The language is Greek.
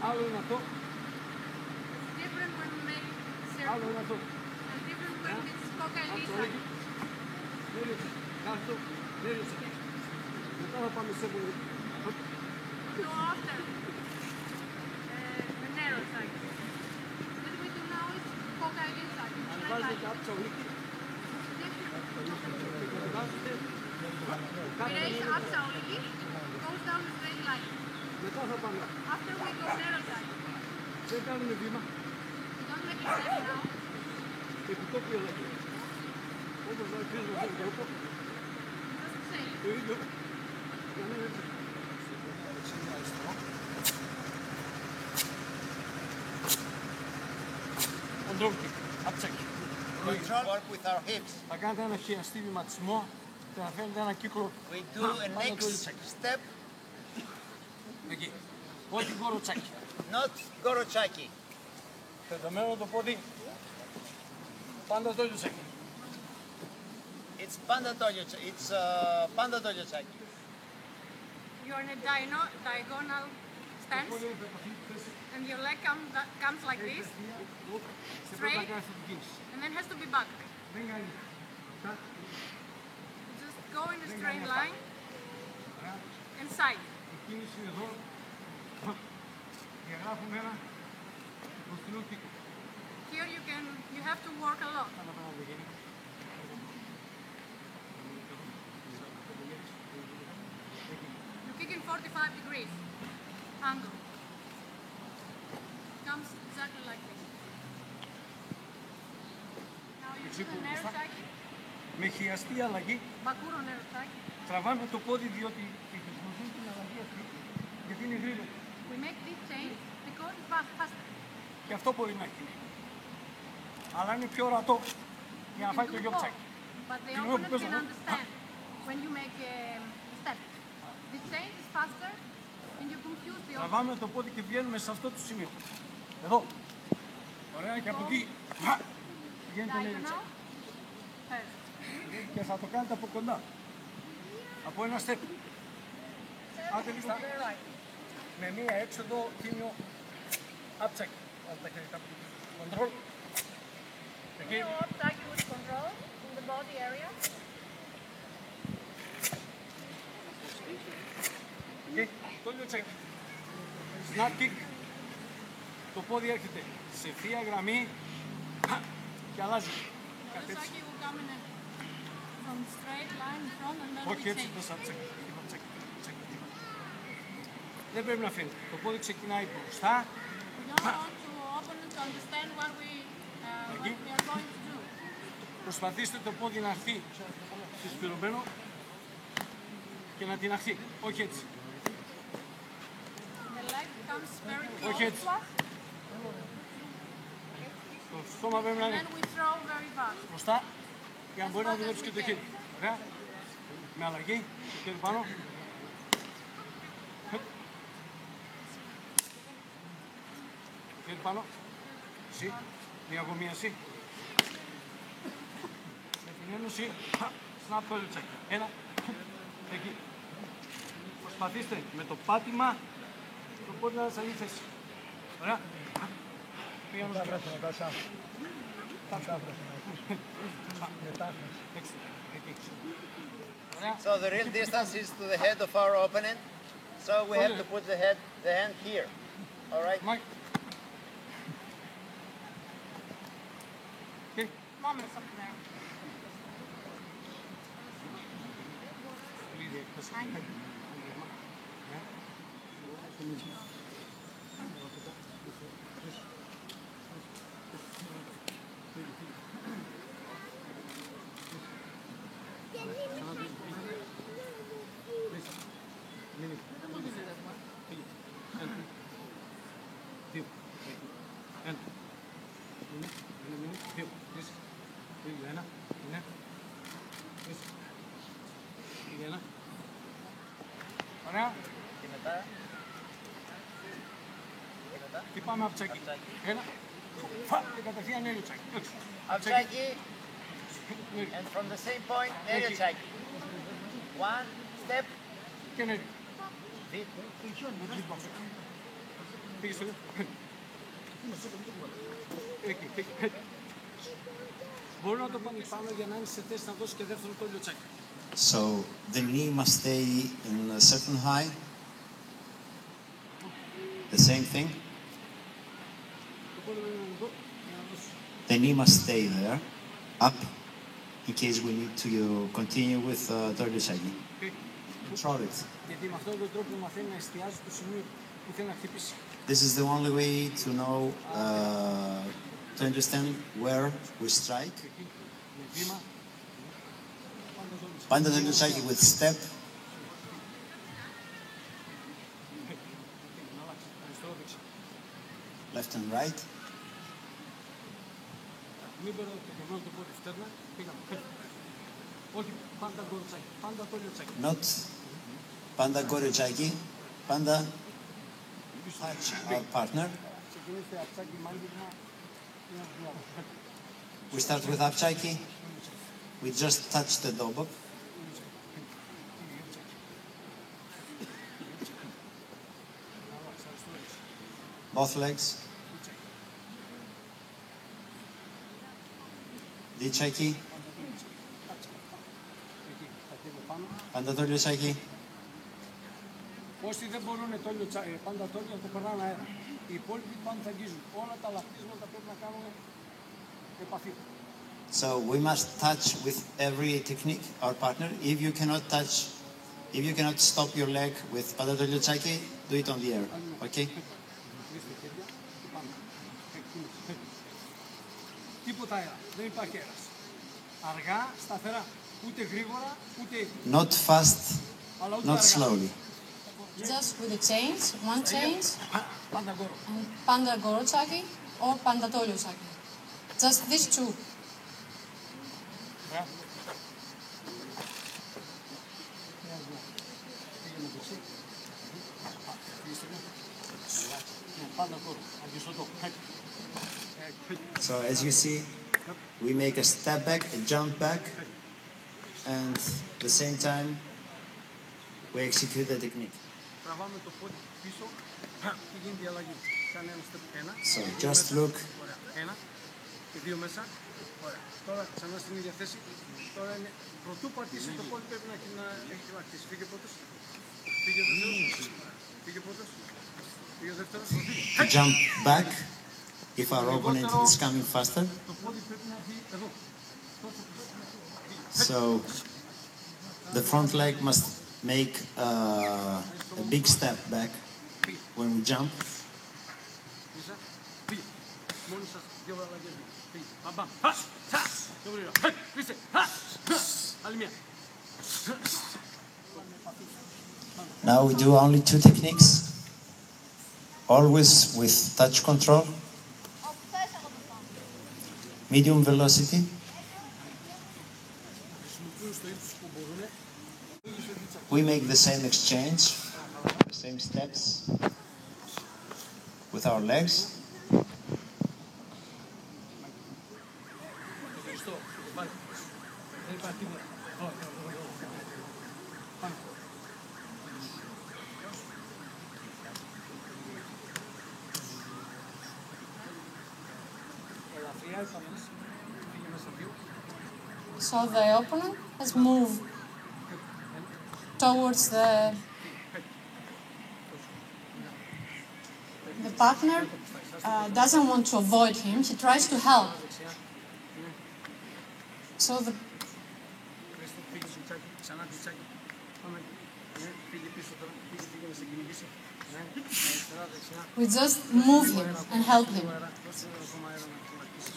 Άλλο είναι αυτό. Different when we make Άλλο circle. είναι αυτό. And different when it's coca Άψω lisa. εκεί. Νέριωσε. Κάτω. Νέριωσε. Μετά θα πάμε σε πολύ. No, after. The narrow side. What we do now is coca lisa. Αν βάζετε και άψω εκεί. We raise up Sauliki, goes down the straight line. Μετά θα πάμε. After we go narrow side. Δεν κάνουμε βήμα. We don't make a step now. Επιτόπιο λέγεται. Όπως να αρχίζουμε αυτόν τον τρόπο. Just the same. Το ίδιο. Για να είναι έτσι. Control kick. Upcheck. Work with our hips. Θα κάνετε ένα χειαστή βηματισμό και θα φαίνεται ένα κύκλο. We do a Πάνω το next check. step, Εκεί. Όχι γοροτσάκι. not gorochaki. Τεντωμένο το πόδι. Πάντα το ίδιο τσάκι. It's panda chaki. You're in a diagonal stance and your leg comes like this Και πρέπει να κάνεις αυτή την κίνηση. and then has to be back. Δεν κάνει. Αυτά. You just go in a straight line and side. Η κίνηση είναι εδώ. Διαγράφουμε ένα μπροστινό κύκλο. Here you have to work a lot. Κάνα πέρα να γίνει. You kick in 45 degrees angle. Comes exactly like this. Now you do the nerosaki, Με χειαστή αλλαγή bakuro nerosaki. τραβάμε το πόδι διότι χρησιμοποιούμε την αλλαγή αυτή γιατί είναι γρήγορο. We make this change because it's faster. Και αυτό μπορεί να γίνει. Αλλά είναι πιο ορατό για να You φάει can το do γιοκτσάκι. both, but the You know, opponent because can of- understand when you make a step. This change is faster and you confuse the opponent. Τραβάμε το πόδι και βγαίνουμε σε αυτό το σημείο. Εδώ. Ωραία, και από εκεί βγαίνει το Diagonal νέριτσάκι. first. Και θα το κάνετε από κοντά. Από ένα step. Άντε λίγο Right. με μία έξοδο τίμιο άψακι. Άντε τα χέρια κάπου. Control. Εκεί. Nerosaki with control in the body area. Εκεί. Το ίδιο τσεκ. Snap kick. Το πόδι έρχεται σε ευθεία γραμμή και αλλάζει. Κάτι έτσι. Nerosaki will come in from straight line in front and then Όχι we έτσι, change. το σαν τσεκ. Δεν πρέπει να φαίνεται. Το πόδι ξεκινάει μπροστά. We don't want to opponent to understand what we are going to do. Προσπαθήστε το πόδι να έρθει συσπηρωμένο και να την αχθεί. Όχι έτσι. The leg comes very Όχι close έτσι. to us Το στόμα πρέπει να and είναι then we throw very fast. μπροστά για να μπορεί να δουλέψει και το χέρι. Ωραία. Με αλλαγή. Το χέρι πάνω. Το χέρι πάνω. Εσύ. Μια αγωμίαση. Με την ένωση. Snap το τσάκι. Ένα. Εκεί. Προσπαθήστε με το πάτημα το πόδι να σε άλλη θέση. Ωραία. Πήγαμε στο κράτος. So the real distance is to the head of our opponent. So we have to put the hand here. All right. Mike. Okay. Moments up there. Δύο. Ένα. Δύο. Δύο. Ένα. Ένα. Ένα. Ωραία. Και μετά. Και πάμε από τσάκι. Ένα. Φα. Και κατευθείαν έριο τσάκι. Abchaki. And from the same point, neriochaki. One step. Και έριο. Feet. Πήγε στο λίγο. Εκεί. Μπορούμε να το πάμε πάνω για να είναι σε θέση να δώσει και δεύτερο τόλιο τσάκι. So the knee must stay in a certain height. The same thing. Το πόδι είναι εδώ για να δώσει. The knee must stay there, up, in case we need to continue with Toryosaki. Control it. Γιατί με αυτόν τον τρόπο μαθαίνει να εστιάζει το σημείο που θέλει να χτυπήσει. This is the only way to know, to understand where we strike. Εκεί, με βήμα. Panda Toryosaki with step. Να αλλάξει. Αριστερό δεξί. Left and right. Μην περνάω το πόδι φτέρνα. Πήγαμε. Όχι, πάντα γκόρο τσάκι. Πάντα τόλιο τσάκι. Not Panda Goryosaki. Panda touch our partner. Ξεκινήστε αψάκι, μάγισμα. We start with Apchaki. We just touch the dobok. Both legs. Dichaki. Εκεί, τα χέρια πάνω. Panda Toryosaki. Όσοι δεν μπορούν τόλιο τσάκι, πάντα τόλιο το περνάνε αέρα. Οι υπόλοιποι πάντα θα αγγίζουν. Όλα τα λαφτίσματα πρέπει να κάνουν επαφή. So we must touch with every technique our partner. If you cannot stop your leg with Panda Toryosaki, do it on the air. Okay? Βρίσκεται χέρια και πάνω. Τίποτα αέρα. Δεν υπάρχει αέρας. Αργά, σταθερά. Ούτε γρήγορα, ούτε Not fast, αλλά ούτε not αργά. slowly. Just with the chains, one chains, Πάντα γκόρο. and Panda Gorochaki or Panda Toryosaki. Just these two. Ωραία. Πήγαινε δεξί. Πήγε στο λίγο. Ναι, πάντα γκόρο. Αγγισωτό. So as you see, we make a step back, a jump back, and at the same time we execute the technique. Τραβάμε το πόδι πίσω και γίνεται η αλλαγή. Κάνε ένα step, ένα. So δύο just μέσα. look. Ωραία. Ένα και δύο μέσα. Ωραία. Τώρα ξανά στην ίδια θέση. Τώρα είναι πρωτού πατήσει το πόδι πρέπει να έχει χτίσει. Φύγε πρώτος. Φύγε ο δεύτερος. Φύγε πρώτος. Φύγε ο δεύτερος. To jump back if our opponent is coming faster. Το πόδι πρέπει να βγει εδώ. So the front leg must make a big step back when we jump. Μέσα. Φύγε. Μόνοι σας δύο αλλαγές. Φύγε. Μπαμπαμ. Χα! Σα! Πιο γρήγορα. Πίσε. Άλλη μία. Now we do only two techniques, always with touch control, medium velocity. Χρησιμοποιούν στο ύψος που μπορούν. We make the same exchange, the same steps with our legs. Ευχαριστώ. Βάλε. Δεν υπάρχει τίποτα. Πάμε. Ελαφριά επανέλαση. Πήγε μέσα δύο. So the opponent has moved towards the partner doesn't want to avoid him. He tries to help. So the Χρήστο, πήγε στο τσάκι. Ξανά το τσάκι. Πάμε. Ναι, πήγε πίσω τώρα. Πήγε να σε κυνηγήσει. Ναι, αριστερά, δεξιά. we just move him and help him. Αέρα. Δώσε ακόμα αέρα να αρχίσει.